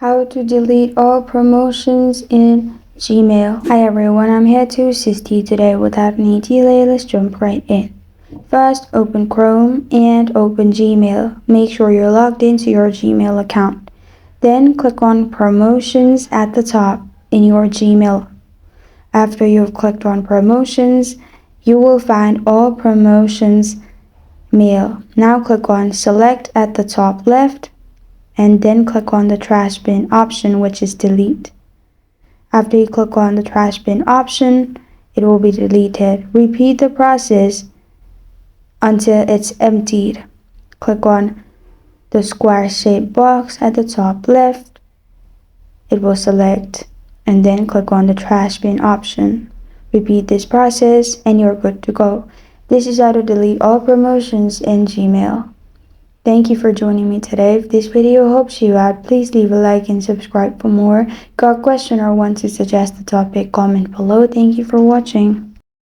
How to delete all promotions in Gmail. Hi everyone, I'm here to assist you today. Without any delay, let's jump right in. First, open Chrome and open Gmail. Make sure you're logged into your Gmail account. Then click on Promotions at the top in your Gmail. After you've clicked on Promotions, you will find All Promotions Mail. Now click on Select at the top left and then click on the trash bin option, which is delete. After you click on the trash bin option, it will be deleted. Repeat the process until it's emptied. Click on the square shaped box at the top left. It will select and then click on the trash bin option. Repeat this process and you're good to go. This is how to delete all promotions in Gmail. Thank you for joining me today. If this video helps you out, please leave a like and subscribe for more. Got a question or want to suggest a topic, comment below. Thank you for watching.